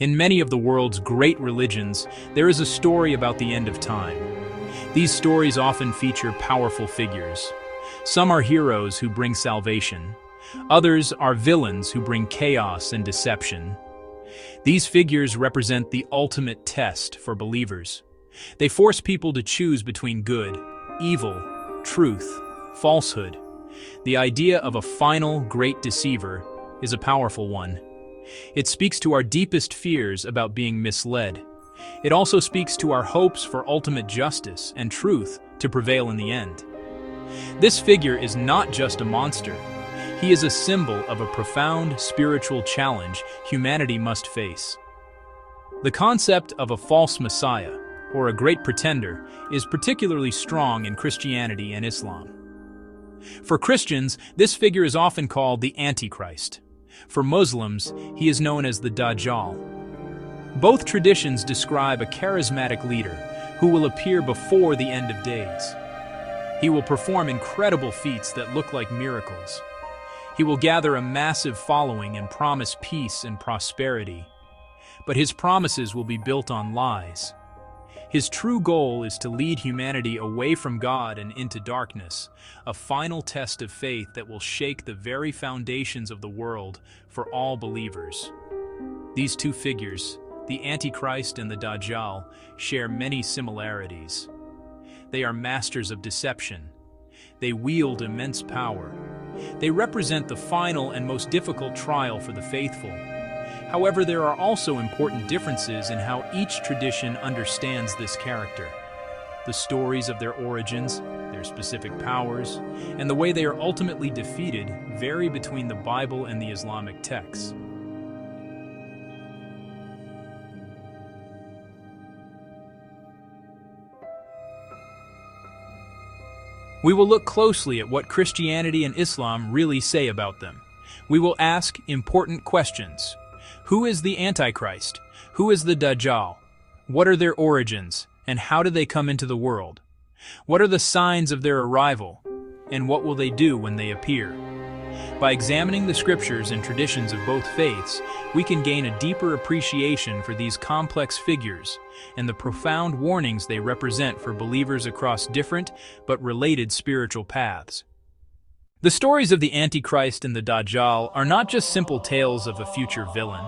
In many of the world's great religions, there is a story about the end of time. These stories often feature powerful figures. Some are heroes who bring salvation. Others are villains who bring chaos and deception. These figures represent the ultimate test for believers. They force people to choose between good, evil, truth, falsehood. The idea of a final great deceiver is a powerful one. It speaks to our deepest fears about being misled. It also speaks to our hopes for ultimate justice and truth to prevail in the end. This figure is not just a monster. He is a symbol of a profound spiritual challenge humanity must face. The concept of a false messiah, or a great pretender, is particularly strong in Christianity and Islam. For Christians, this figure is often called the Antichrist. For Muslims, he is known as the Dajjal. Both traditions describe a charismatic leader who will appear before the end of days. He will perform incredible feats that look like miracles. He will gather a massive following and promise peace and prosperity. But his promises will be built on lies. His true goal is to lead humanity away from God and into darkness, a final test of faith that will shake the very foundations of the world for all believers. These two figures, the Antichrist and the Dajjal, share many similarities. They are masters of deception. They wield immense power. They represent the final and most difficult trial for the faithful. However, there are also important differences in how each tradition understands this character. The stories of their origins, their specific powers, and the way they are ultimately defeated vary between the Bible and the Islamic texts. We will look closely at what Christianity and Islam really say about them. We will ask important questions. Who is the Antichrist? Who is the Dajjal? What are their origins, and how did they come into the world? What are the signs of their arrival, and what will they do when they appear? By examining the scriptures and traditions of both faiths, we can gain a deeper appreciation for these complex figures and the profound warnings they represent for believers across different but related spiritual paths. The stories of the Antichrist and the Dajjal are not just simple tales of a future villain.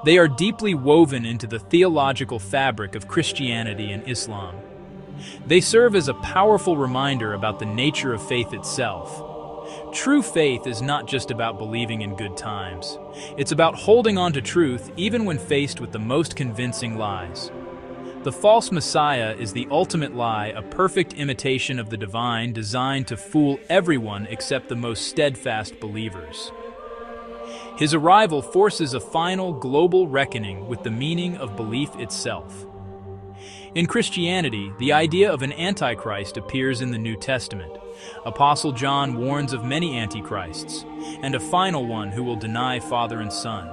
They are deeply woven into the theological fabric of Christianity and Islam. They serve as a powerful reminder about the nature of faith itself. True faith is not just about believing in good times. It's about holding on to truth even when faced with the most convincing lies. The false Messiah is the ultimate lie, a perfect imitation of the divine designed to fool everyone except the most steadfast believers. His arrival forces a final global reckoning with the meaning of belief itself. In Christianity, the idea of an Antichrist appears in the New Testament. Apostle John warns of many antichrists, and a final one who will deny Father and Son.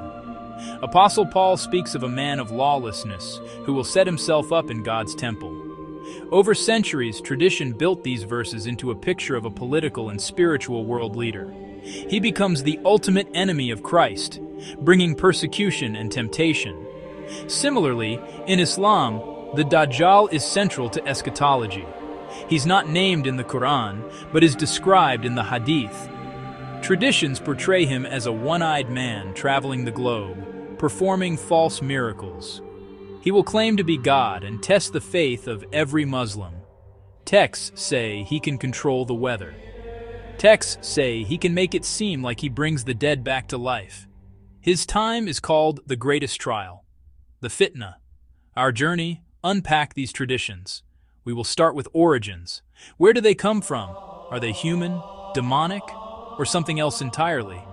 Apostle Paul speaks of a man of lawlessness who will set himself up in God's temple. Over centuries, tradition built these verses into a picture of a political and spiritual world leader. He becomes the ultimate enemy of Christ, bringing persecution and temptation. Similarly, in Islam, the Dajjal is central to eschatology. He's not named in the Quran, but is described in the Hadith. Traditions portray him as a one-eyed man traveling the globe, performing false miracles. He will claim to be God and test the faith of every Muslim. Texts say he can control the weather. Texts say he can make it seem like he brings the dead back to life. His time is called the greatest trial, the fitna. Our journey unpack these traditions. We will start with origins. Where do they come from? Are they human, demonic, or something else entirely?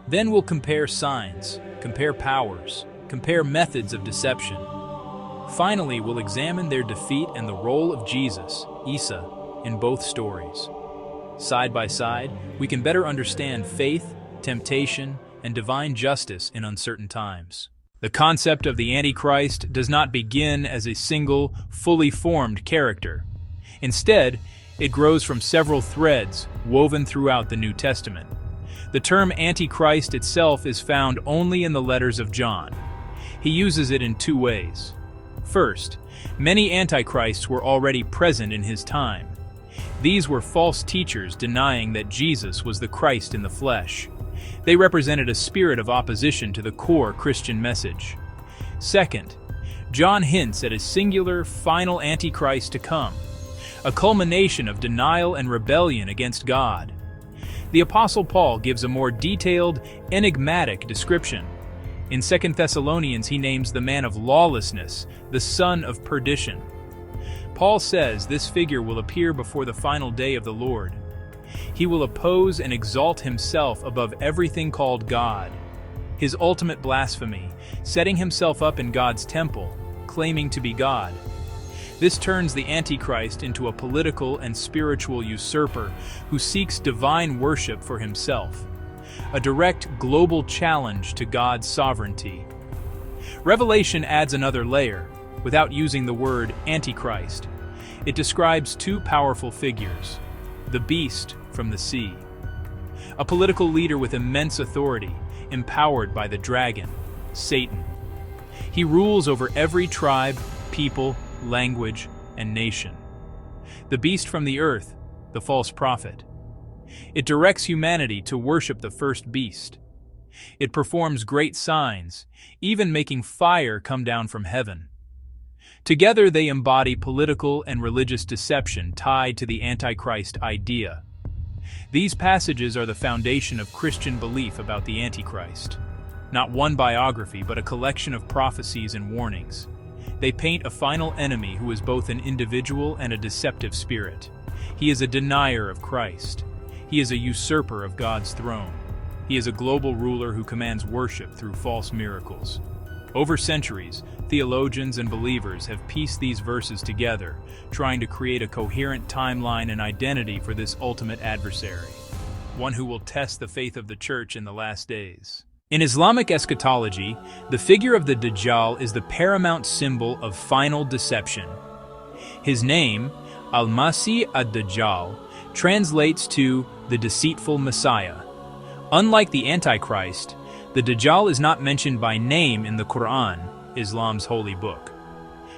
Then we'll compare signs, compare powers, compare methods of deception. Finally, we'll examine their defeat and the role of Jesus, Isa, in both stories. Side by side, we can better understand faith, temptation, and divine justice in uncertain times. The concept of the Antichrist does not begin as a single, fully formed character. Instead, it grows from several threads woven throughout the New Testament. The term Antichrist itself is found only in the letters of John. He uses it in two ways. First, many antichrists were already present in his time. These were false teachers denying that Jesus was the Christ in the flesh. They represented a spirit of opposition to the core Christian message. Second, John hints at a singular, final Antichrist to come, a culmination of denial and rebellion against God. The Apostle Paul gives a more detailed, enigmatic description. In 2 Thessalonians, he names the man of lawlessness, the son of perdition. Paul says this figure will appear before the final day of the Lord. He will oppose and exalt himself above everything called God. His ultimate blasphemy, setting himself up in God's temple, claiming to be God. This turns the Antichrist into a political and spiritual usurper who seeks divine worship for himself, a direct global challenge to God's sovereignty. Revelation adds another layer, without using the word Antichrist. It describes two powerful figures, the beast from the sea, a political leader with immense authority, empowered by the dragon, Satan. He rules over every tribe, people, language, and nation. The beast from the earth, the false prophet. It directs humanity to worship the first beast. It performs great signs, even making fire come down from heaven. Together they embody political and religious deception tied to the Antichrist idea. These passages are the foundation of Christian belief about the Antichrist. Not one biography, but a collection of prophecies and warnings. They paint a final enemy who is both an individual and a deceptive spirit. He is a denier of Christ. He is a usurper of God's throne. He is a global ruler who commands worship through false miracles. Over centuries, theologians and believers have pieced these verses together, trying to create a coherent timeline and identity for this ultimate adversary, one who will test the faith of the church in the last days. In Islamic eschatology, the figure of the Dajjal is the paramount symbol of final deception. His name, Al-Masih ad-Dajjal, translates to the deceitful Messiah. Unlike the Antichrist, the Dajjal is not mentioned by name in the Quran, Islam's holy book.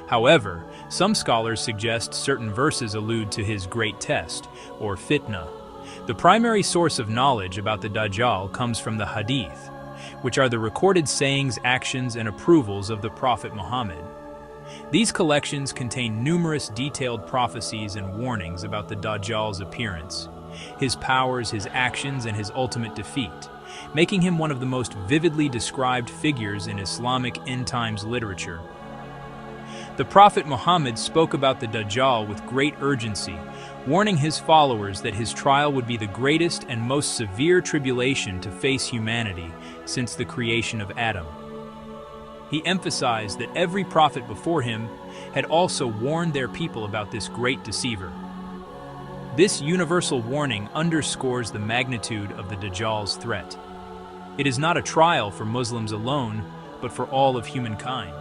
However, some scholars suggest certain verses allude to his great test, or fitna. The primary source of knowledge about the Dajjal comes from the Hadith, which are the recorded sayings, actions, and approvals of the Prophet Muhammad. These collections contain numerous detailed prophecies and warnings about the Dajjal's appearance, his powers, his actions, and his ultimate defeat, making him one of the most vividly described figures in Islamic end-times literature. The Prophet Muhammad spoke about the Dajjal with great urgency, warning his followers that his trial would be the greatest and most severe tribulation to face humanity since the creation of Adam. He emphasized that every prophet before him had also warned their people about this great deceiver. This universal warning underscores the magnitude of the Dajjal's threat. It is not a trial for Muslims alone, but for all of humankind.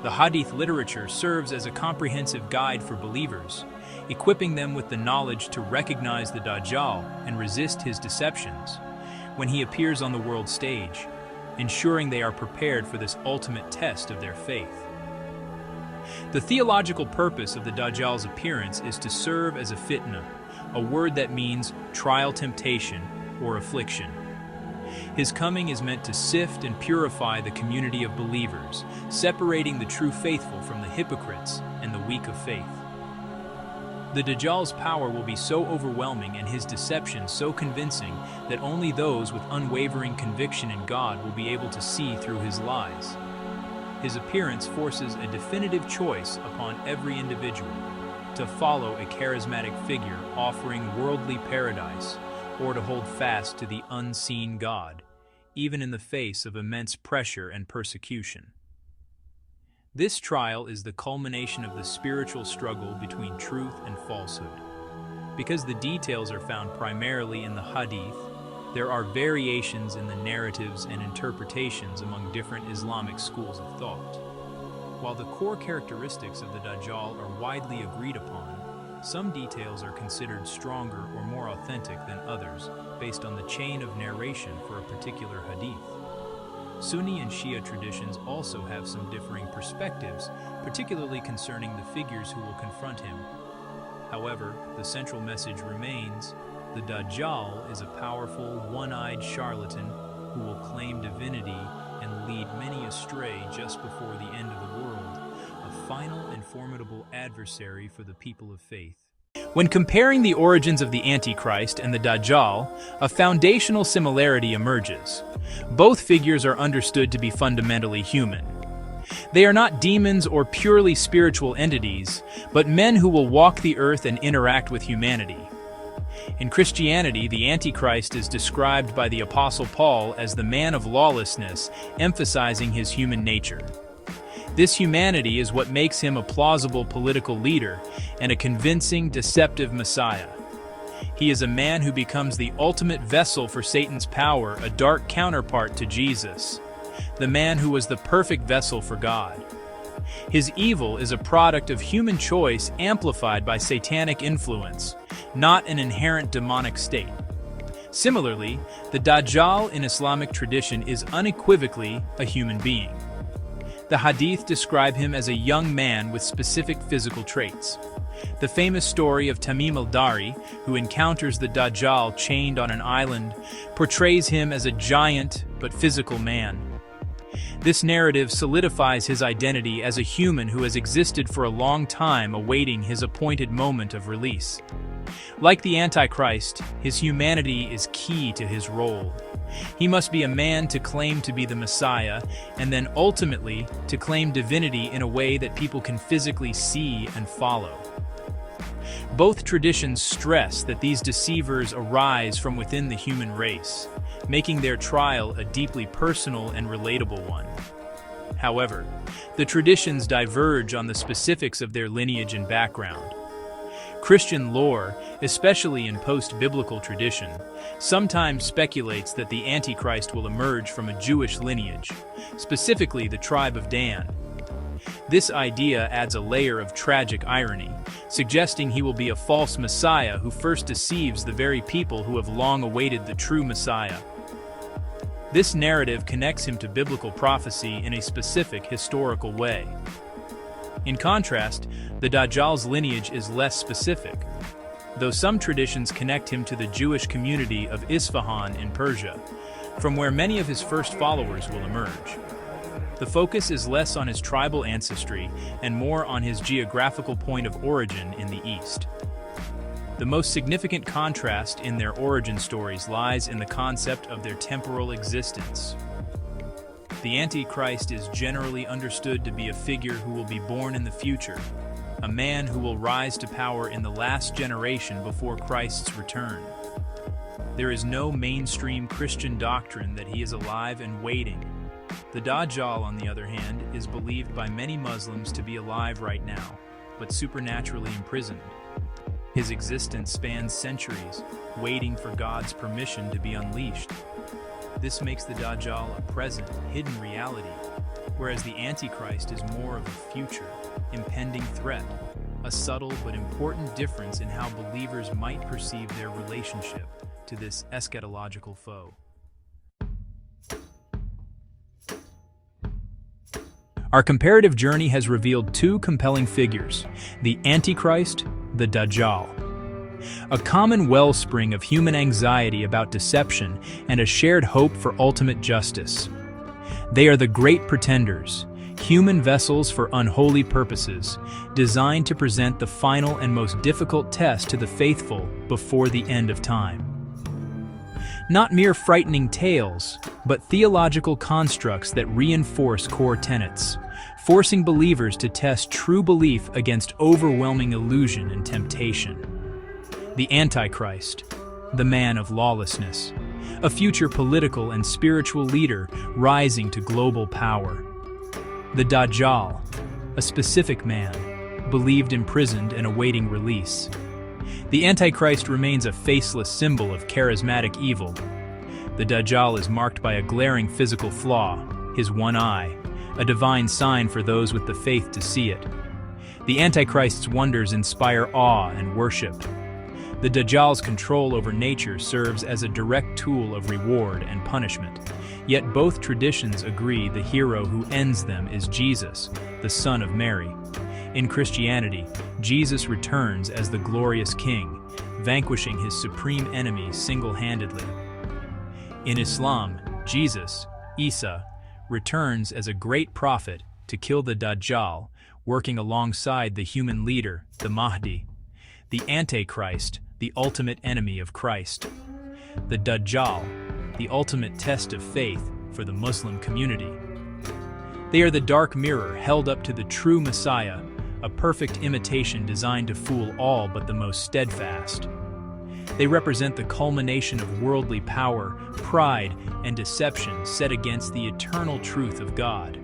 The Hadith literature serves as a comprehensive guide for believers, equipping them with the knowledge to recognize the Dajjal and resist his deceptions when he appears on the world stage, ensuring they are prepared for this ultimate test of their faith. The theological purpose of the Dajjal's appearance is to serve as a fitna, a word that means trial, temptation, or affliction. His coming is meant to sift and purify the community of believers, separating the true faithful from the hypocrites and the weak of faith. The Dajjal's power will be so overwhelming and his deception so convincing that only those with unwavering conviction in God will be able to see through his lies. His appearance forces a definitive choice upon every individual to follow a charismatic figure offering worldly paradise, or to hold fast to the unseen God, even in the face of immense pressure and persecution. This trial is the culmination of the spiritual struggle between truth and falsehood. Because the details are found primarily in the Hadith, there are variations in the narratives and interpretations among different Islamic schools of thought. While the core characteristics of the Dajjal are widely agreed upon, some details are considered stronger or more authentic than others based on the chain of narration for a particular hadith. Sunni and Shia traditions also have some differing perspectives, particularly concerning the figures who will confront him. However, the central message remains: the Dajjal is a powerful, one-eyed charlatan who will claim divinity and lead many astray just before the end of the world, a final and formidable adversary for the people of faith. When comparing the origins of the Antichrist and the Dajjal, a foundational similarity emerges. Both figures are understood to be fundamentally human. They are not demons or purely spiritual entities, but men who will walk the earth and interact with humanity. In Christianity, the Antichrist is described by the Apostle Paul as the man of lawlessness, emphasizing his human nature. This humanity is what makes him a plausible political leader and a convincing, deceptive Messiah. He is a man who becomes the ultimate vessel for Satan's power, a dark counterpart to Jesus, the man who was the perfect vessel for God. His evil is a product of human choice amplified by satanic influence, not an inherent demonic state. Similarly, the Dajjal in Islamic tradition is unequivocally a human being. The Hadith describe him as a young man with specific physical traits. The famous story of Tamim al-Dari, who encounters the Dajjal chained on an island, portrays him as a giant but physical man. This narrative solidifies his identity as a human who has existed for a long time, awaiting his appointed moment of release. Like the Antichrist, his humanity is key to his role. He must be a man to claim to be the Messiah, and then ultimately to claim divinity in a way that people can physically see and follow. Both traditions stress that these deceivers arise from within the human race, making their trial a deeply personal and relatable one. However, the traditions diverge on the specifics of their lineage and background. Christian lore, especially in post-biblical tradition, sometimes speculates that the Antichrist will emerge from a Jewish lineage, specifically the tribe of Dan. This idea adds a layer of tragic irony, suggesting he will be a false Messiah who first deceives the very people who have long awaited the true Messiah. This narrative connects him to biblical prophecy in a specific historical way. In contrast, the Dajjal's lineage is less specific, though some traditions connect him to the Jewish community of Isfahan in Persia, from where many of his first followers will emerge. The focus is less on his tribal ancestry and more on his geographical point of origin in the East. The most significant contrast in their origin stories lies in the concept of their temporal existence. The Antichrist is generally understood to be a figure who will be born in the future, a man who will rise to power in the last generation before Christ's return. There is no mainstream Christian doctrine that he is alive and waiting. The Dajjal, on the other hand, is believed by many Muslims to be alive right now, but supernaturally imprisoned. His existence spans centuries, waiting for God's permission to be unleashed. This makes the Dajjal a present, hidden reality, whereas the Antichrist is more of a future, impending threat, a subtle but important difference in how believers might perceive their relationship to this eschatological foe. Our comparative journey has revealed two compelling figures: the Antichrist, the Dajjal. A common wellspring of human anxiety about deception and a shared hope for ultimate justice. They are the great pretenders, human vessels for unholy purposes, designed to present the final and most difficult test to the faithful before the end of time. Not mere frightening tales, but theological constructs that reinforce core tenets, forcing believers to test true belief against overwhelming illusion and temptation. The Antichrist, the man of lawlessness, a future political and spiritual leader rising to global power. The Dajjal, a specific man, believed imprisoned and awaiting release. The Antichrist remains a faceless symbol of charismatic evil. The Dajjal is marked by a glaring physical flaw, his one eye, a divine sign for those with the faith to see it. The Antichrist's wonders inspire awe and worship. The Dajjal's control over nature serves as a direct tool of reward and punishment, Yet both traditions agree the hero who ends them is Jesus, the Son of Mary. In Christianity, Jesus returns as the glorious King, vanquishing his supreme enemy single-handedly. In Islam, Jesus, Isa, returns as a great prophet to kill the Dajjal, working alongside the human leader, the Mahdi, the Antichrist, the ultimate enemy of Christ. The Dajjal, the ultimate test of faith for the Muslim community. They are the dark mirror held up to the true Messiah, a perfect imitation designed to fool all but the most steadfast. They represent the culmination of worldly power, pride, and deception set against the eternal truth of God.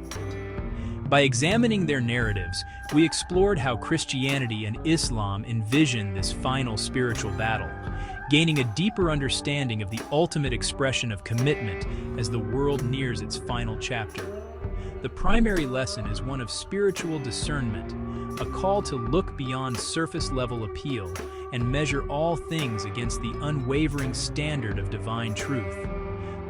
By examining their narratives, we explored how Christianity and Islam envision this final spiritual battle, gaining a deeper understanding of the ultimate expression of commitment as the world nears its final chapter. The primary lesson is one of spiritual discernment, a call to look beyond surface-level appeal and measure all things against the unwavering standard of divine truth.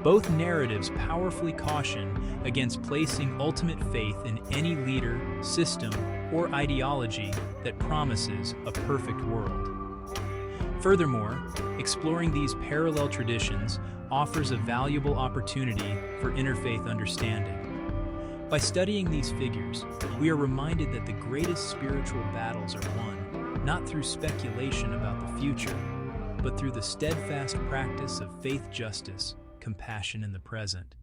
Both narratives powerfully caution against placing ultimate faith in any leader, system, or ideology that promises a perfect world. Furthermore, exploring these parallel traditions offers a valuable opportunity for interfaith understanding. By studying these figures, we are reminded that the greatest spiritual battles are won, not through speculation about the future, but through the steadfast practice of faith, justice, compassion in the present.